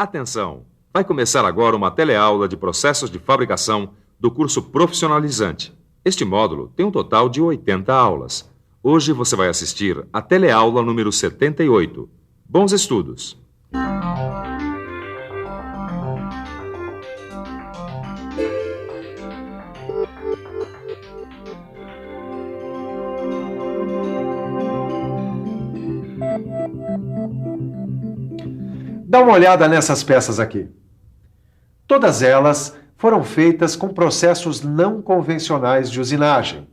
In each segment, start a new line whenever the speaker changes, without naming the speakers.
Atenção! Vai começar agora uma teleaula de processos de fabricação do curso profissionalizante. Este módulo tem um total de 80 aulas. Hoje você vai assistir a teleaula número 78. Bons estudos!
Dá uma olhada nessas peças aqui. Todas elas foram feitas com processos não convencionais de usinagem.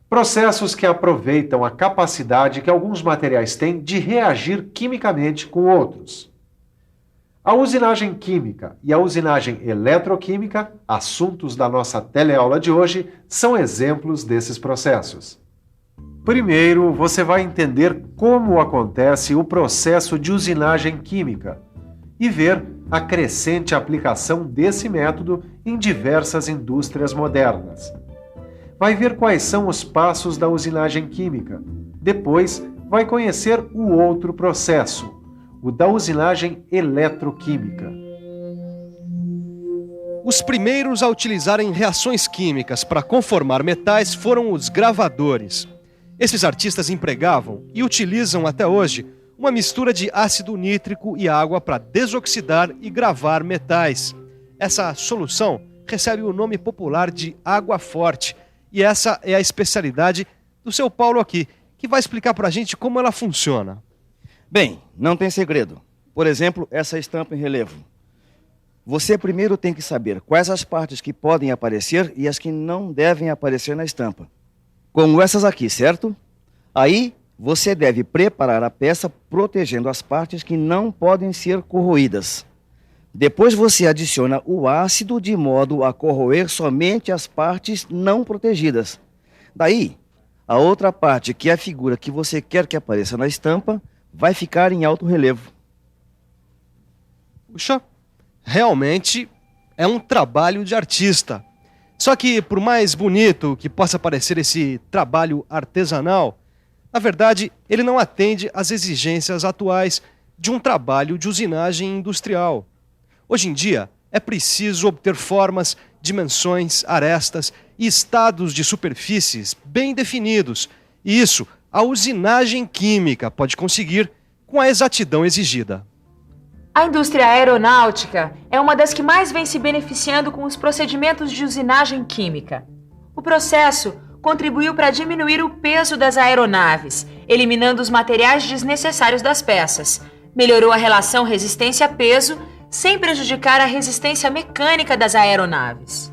Processos que aproveitam a capacidade que alguns materiais têm de reagir quimicamente com outros. A usinagem química e a usinagem eletroquímica, assuntos da nossa teleaula de hoje, são exemplos desses processos. Primeiro, você vai entender como acontece o processo de usinagem química e ver a crescente aplicação desse método em diversas indústrias modernas. Vai ver quais são os passos da usinagem química. Depois, vai conhecer o outro processo, o da usinagem eletroquímica.
Os primeiros a utilizarem reações químicas para conformar metais foram os gravadores. Esses artistas empregavam e utilizam até hoje uma mistura de ácido nítrico e água para desoxidar e gravar metais. Essa solução recebe o nome popular de água forte e essa é a especialidade do seu Paulo aqui, que vai explicar para a gente como ela funciona.
Bem, não tem segredo. Por exemplo, essa estampa em relevo. Você primeiro tem que saber quais as partes que podem aparecer e as que não devem aparecer na estampa. Como essas aqui, certo? Aí, você deve preparar a peça protegendo as partes que não podem ser corroídas. Depois você adiciona o ácido de modo a corroer somente as partes não protegidas. Daí, a outra parte, que é a figura que você quer que apareça na estampa, vai ficar em alto relevo.
Puxa, realmente é um trabalho de artista. Só que, por mais bonito que possa parecer esse trabalho artesanal, na verdade, ele não atende às exigências atuais de um trabalho de usinagem industrial. Hoje em dia, é preciso obter formas, dimensões, arestas e estados de superfícies bem definidos. E isso, a usinagem química pode conseguir com a exatidão exigida.
A indústria aeronáutica é uma das que mais vem se beneficiando com os procedimentos de usinagem química. O processo contribuiu para diminuir o peso das aeronaves, eliminando os materiais desnecessários das peças. Melhorou a relação resistência-peso, sem prejudicar a resistência mecânica das aeronaves.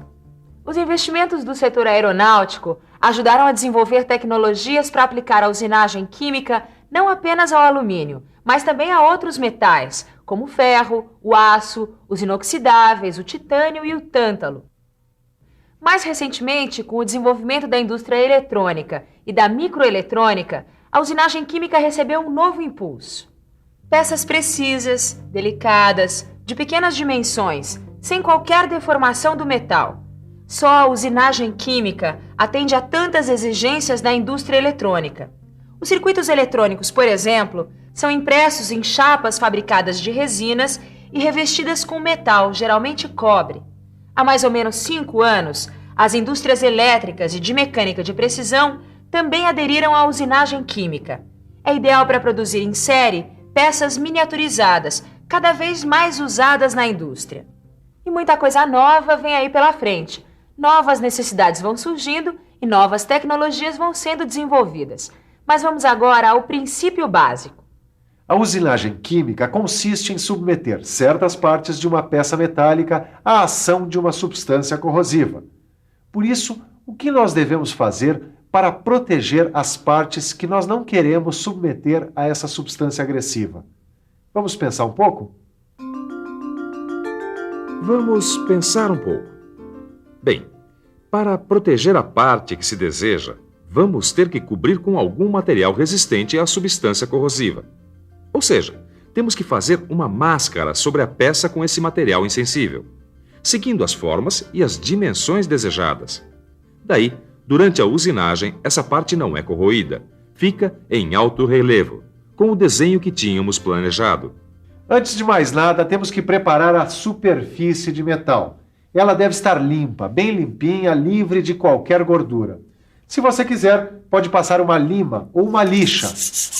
Os investimentos do setor aeronáutico ajudaram a desenvolver tecnologias para aplicar a usinagem química não apenas ao alumínio, mas também a outros metais, como o ferro, o aço, os inoxidáveis, o titânio e o tântalo. Mais recentemente, com o desenvolvimento da indústria eletrônica e da microeletrônica, a usinagem química recebeu um novo impulso. Peças precisas, delicadas, de pequenas dimensões, sem qualquer deformação do metal. Só a usinagem química atende a tantas exigências da indústria eletrônica. Os circuitos eletrônicos, por exemplo, são impressos em chapas fabricadas de resinas e revestidas com metal, geralmente cobre. Há mais ou menos 5 anos, as indústrias elétricas e de mecânica de precisão também aderiram à usinagem química. É ideal para produzir em série peças miniaturizadas, cada vez mais usadas na indústria. E muita coisa nova vem aí pela frente. Novas necessidades vão surgindo e novas tecnologias vão sendo desenvolvidas. Mas vamos agora ao princípio básico.
A usinagem química consiste em submeter certas partes de uma peça metálica à ação de uma substância corrosiva. Por isso, o que nós devemos fazer para proteger as partes que nós não queremos submeter a essa substância agressiva? Vamos pensar um pouco?
Vamos pensar um pouco. Bem, para proteger a parte que se deseja, vamos ter que cobrir com algum material resistente à substância corrosiva. Ou seja, temos que fazer uma máscara sobre a peça com esse material insensível, seguindo as formas e as dimensões desejadas. Daí, durante a usinagem, essa parte não é corroída, fica em alto relevo, com o desenho que tínhamos planejado.
Antes de mais nada, temos que preparar a superfície de metal. Ela deve estar limpa, bem limpinha, livre de qualquer gordura. Se você quiser, pode passar uma lima ou uma lixa.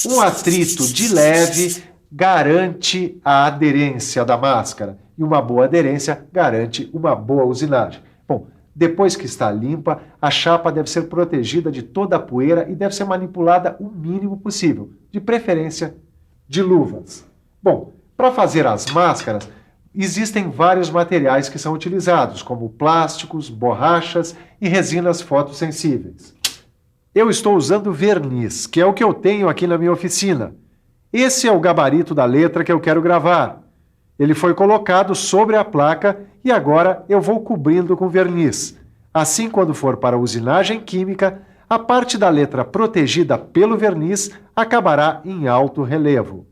Um atrito de leve garante a aderência da máscara. E uma boa aderência garante uma boa usinagem. Bom, depois que está limpa, a chapa deve ser protegida de toda a poeira e deve ser manipulada o mínimo possível, de preferência de luvas. Bom, para fazer as máscaras, existem vários materiais que são utilizados, como plásticos, borrachas e resinas fotossensíveis. Eu estou usando verniz, que é o que eu tenho aqui na minha oficina. Esse é o gabarito da letra que eu quero gravar. Ele foi colocado sobre a placa e agora eu vou cobrindo com verniz. Assim, quando for para a usinagem química, a parte da letra protegida pelo verniz acabará em alto relevo.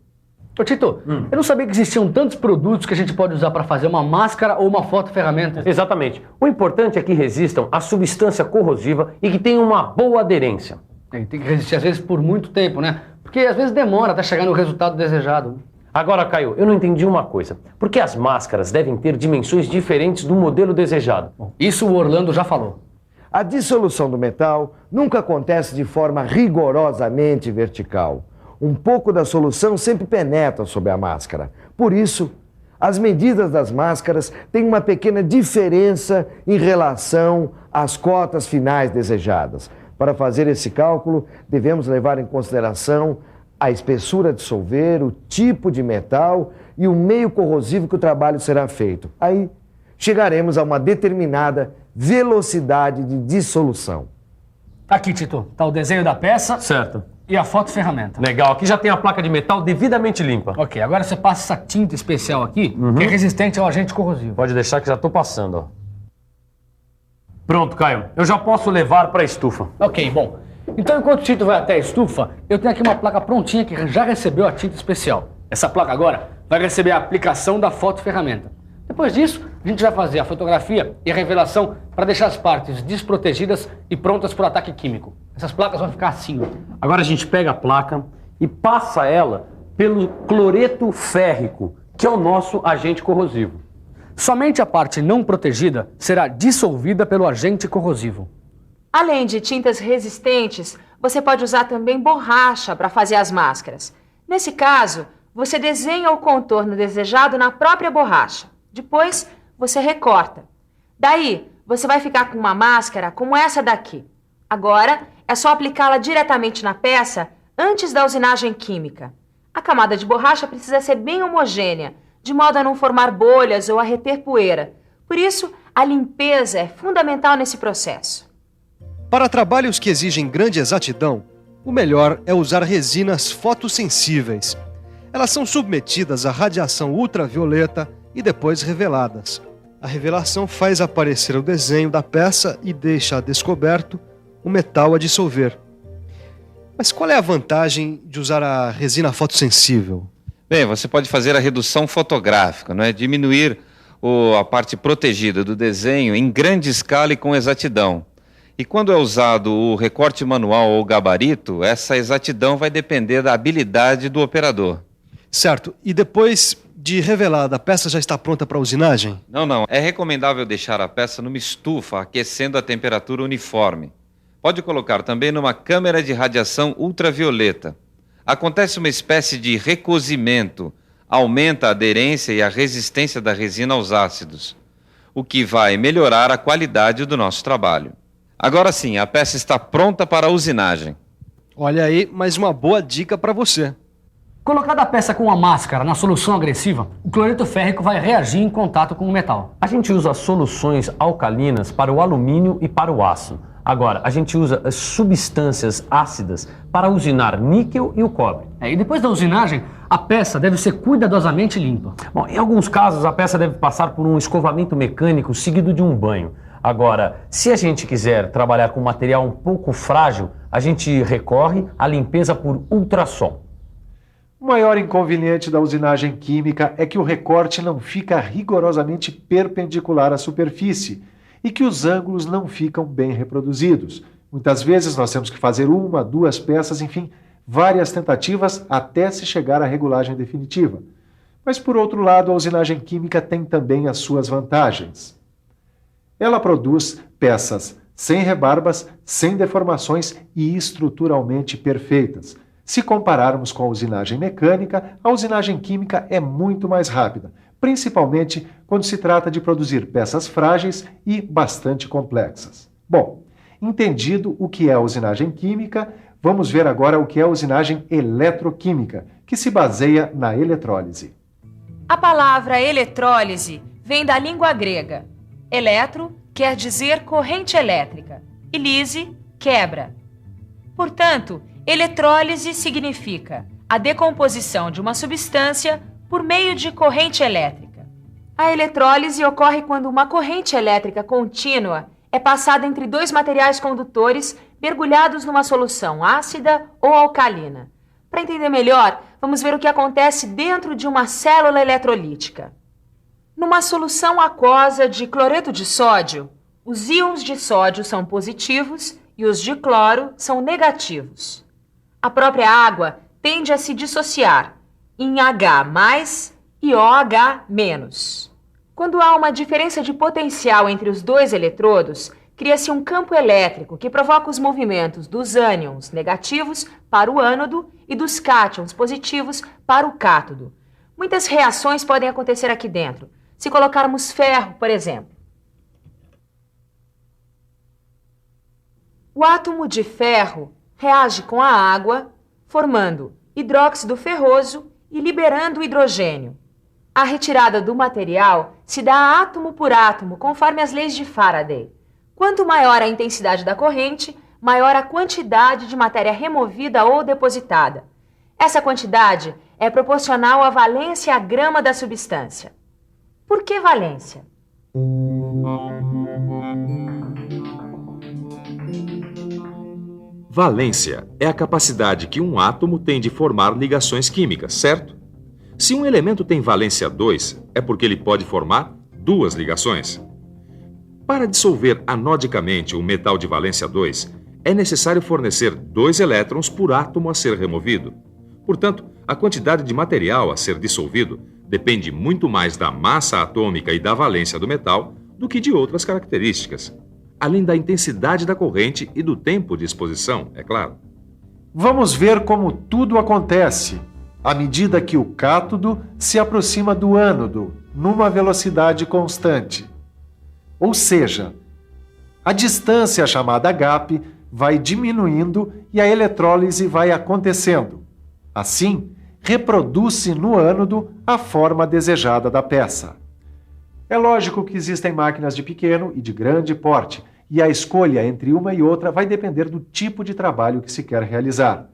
Ô Tito, eu não sabia que existiam tantos produtos que a gente pode usar para fazer uma máscara ou uma fotoferramenta.
Exatamente. O importante é que resistam à substância corrosiva e que tenham uma boa aderência.
Tem que resistir às vezes por muito tempo, né? Porque às vezes demora até chegar no resultado desejado.
Agora, Caio, eu não entendi uma coisa. Por que as máscaras devem ter dimensões diferentes do modelo desejado?
Bom, isso o Orlando já falou.
A dissolução do metal nunca acontece de forma rigorosamente vertical. Um pouco da solução sempre penetra sobre a máscara. Por isso, as medidas das máscaras têm uma pequena diferença em relação às cotas finais desejadas. Para fazer esse cálculo, devemos levar em consideração a espessura a dissolver, o tipo de metal e o meio corrosivo que o trabalho será feito. Aí, chegaremos a uma determinada velocidade de dissolução.
Aqui, Tito, tá o desenho da peça.
Certo.
E a fotoferramenta.
Legal, aqui já tem a placa de metal devidamente limpa.
Ok, agora você passa essa tinta especial aqui, que é resistente ao agente corrosivo.
Pode deixar que já estou passando, ó. Pronto, Caio. Eu já posso levar para a estufa.
Ok, bom. Então, enquanto o Tito vai até a estufa, eu tenho aqui uma placa prontinha que já recebeu a tinta especial. Essa placa agora vai receber a aplicação da fotoferramenta. Depois disso, a gente vai fazer a fotografia e a revelação para deixar as partes desprotegidas e prontas para o ataque químico. Essas placas vão ficar assim, ó.
Agora a gente pega a placa e passa ela pelo cloreto férrico, que é o nosso agente corrosivo.
Somente a parte não protegida será dissolvida pelo agente corrosivo.
Além de tintas resistentes, você pode usar também borracha para fazer as máscaras. Nesse caso, você desenha o contorno desejado na própria borracha. Depois, você recorta. Daí, você vai ficar com uma máscara como essa daqui. Agora, é só aplicá-la diretamente na peça antes da usinagem química. A camada de borracha precisa ser bem homogênea, de modo a não formar bolhas ou a reter poeira. Por isso, a limpeza é fundamental nesse processo.
Para trabalhos que exigem grande exatidão, o melhor é usar resinas fotossensíveis. Elas são submetidas à radiação ultravioleta e depois reveladas. A revelação faz aparecer o desenho da peça e deixa a descoberto o metal a dissolver. Mas qual é a vantagem de usar a resina fotossensível?
Bem, você pode fazer a redução fotográfica, não é? Diminuir a parte protegida do desenho em grande escala e com exatidão. E quando é usado o recorte manual ou gabarito, essa exatidão vai depender da habilidade do operador.
Certo. E depois de revelada, a peça já está pronta para usinagem?
Não. É recomendável deixar a peça numa estufa, aquecendo a temperatura uniforme. Pode colocar também numa câmera de radiação ultravioleta. Acontece uma espécie de recozimento, aumenta a aderência e a resistência da resina aos ácidos, o que vai melhorar a qualidade do nosso trabalho. Agora sim, a peça está pronta para a usinagem.
Olha aí, mais uma boa dica para você.
Colocada a peça com a máscara na solução agressiva, o cloreto férrico vai reagir em contato com o metal.
A gente usa soluções alcalinas para o alumínio e para o aço. Agora, a gente usa substâncias ácidas para usinar níquel e o cobre.
E depois da usinagem, a peça deve ser cuidadosamente limpa.
Bom, em alguns casos, a peça deve passar por um escovamento mecânico seguido de um banho. Agora, se a gente quiser trabalhar com material um pouco frágil, a gente recorre à limpeza por ultrassom.
O maior inconveniente da usinagem química é que o recorte não fica rigorosamente perpendicular à superfície e que os ângulos não ficam bem reproduzidos. Muitas vezes nós temos que fazer uma, duas peças, enfim, várias tentativas até se chegar à regulagem definitiva. Mas, por outro lado, a usinagem química tem também as suas vantagens. Ela produz peças sem rebarbas, sem deformações e estruturalmente perfeitas. Se compararmos com a usinagem mecânica, a usinagem química é muito mais rápida, principalmente quando se trata de produzir peças frágeis e bastante complexas. Bom, entendido o que é a usinagem química, vamos ver agora o que é a usinagem eletroquímica, que se baseia na eletrólise.
A palavra eletrólise vem da língua grega. Eletro quer dizer corrente elétrica e lise, quebra. Portanto, eletrólise significa a decomposição de uma substância por meio de corrente elétrica. A eletrólise ocorre quando uma corrente elétrica contínua é passada entre dois materiais condutores mergulhados numa solução ácida ou alcalina. Para entender melhor, vamos ver o que acontece dentro de uma célula eletrolítica. Numa solução aquosa de cloreto de sódio, os íons de sódio são positivos e os de cloro são negativos. A própria água tende a se dissociar em H+ e OH-. Quando há uma diferença de potencial entre os dois eletrodos, cria-se um campo elétrico que provoca os movimentos dos ânions negativos para o ânodo e dos cátions positivos para o cátodo. Muitas reações podem acontecer aqui dentro. Se colocarmos ferro, por exemplo. O átomo de ferro reage com a água, formando hidróxido ferroso e liberando hidrogênio. A retirada do material se dá átomo por átomo, conforme as leis de Faraday. Quanto maior a intensidade da corrente, maior a quantidade de matéria removida ou depositada. Essa quantidade é proporcional à valência a grama da substância. Por que valência?
Valência é a capacidade que um átomo tem de formar ligações químicas, certo? Se um elemento tem valência 2, é porque ele pode formar duas ligações. Para dissolver anodicamente um metal de valência 2, é necessário fornecer 2 elétrons por átomo a ser removido. Portanto, a quantidade de material a ser dissolvido depende muito mais da massa atômica e da valência do metal do que de outras características, além da intensidade da corrente e do tempo de exposição, é claro.
Vamos ver como tudo acontece à medida que o cátodo se aproxima do ânodo numa velocidade constante. Ou seja, a distância chamada gap vai diminuindo e a eletrólise vai acontecendo. Assim, reproduz-se no ânodo a forma desejada da peça. É lógico que existem máquinas de pequeno e de grande porte, e a escolha entre uma e outra vai depender do tipo de trabalho que se quer realizar.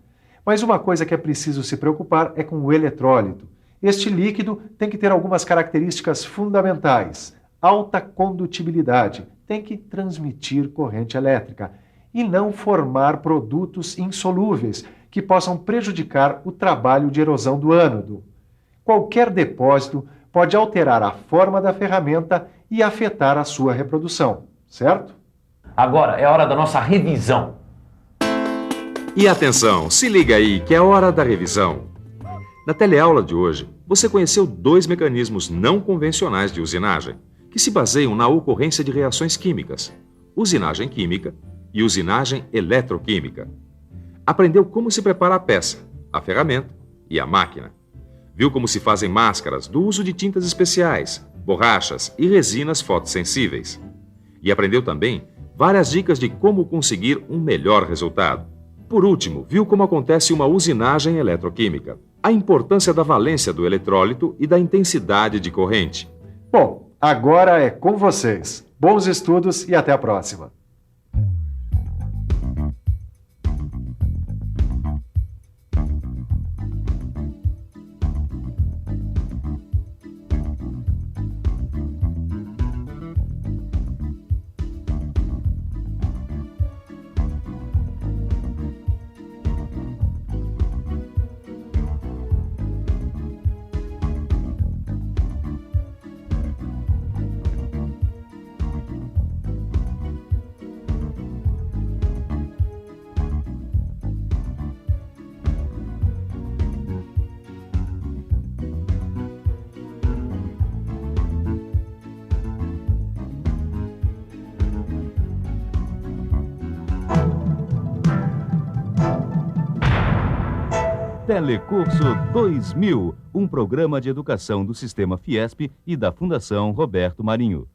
Mas uma coisa que é preciso se preocupar é com o eletrólito. Este líquido tem que ter algumas características fundamentais. Alta condutibilidade, tem que transmitir corrente elétrica e não formar produtos insolúveis que possam prejudicar o trabalho de erosão do ânodo. Qualquer depósito pode alterar a forma da ferramenta e afetar a sua reprodução, certo?
Agora é hora da nossa revisão.
E atenção, se liga aí que é hora da revisão. Na teleaula de hoje, você conheceu 2 mecanismos não convencionais de usinagem, que se baseiam na ocorrência de reações químicas, usinagem química e usinagem eletroquímica. Aprendeu como se prepara a peça, a ferramenta e a máquina. Viu como se fazem máscaras do uso de tintas especiais, borrachas e resinas fotossensíveis. E aprendeu também várias dicas de como conseguir um melhor resultado. Por último, viu como acontece uma usinagem eletroquímica, a importância da valência do eletrólito e da intensidade de corrente.
Bom, agora é com vocês. Bons estudos e até a próxima.
Telecurso 2000, um programa de educação do Sistema Fiesp e da Fundação Roberto Marinho.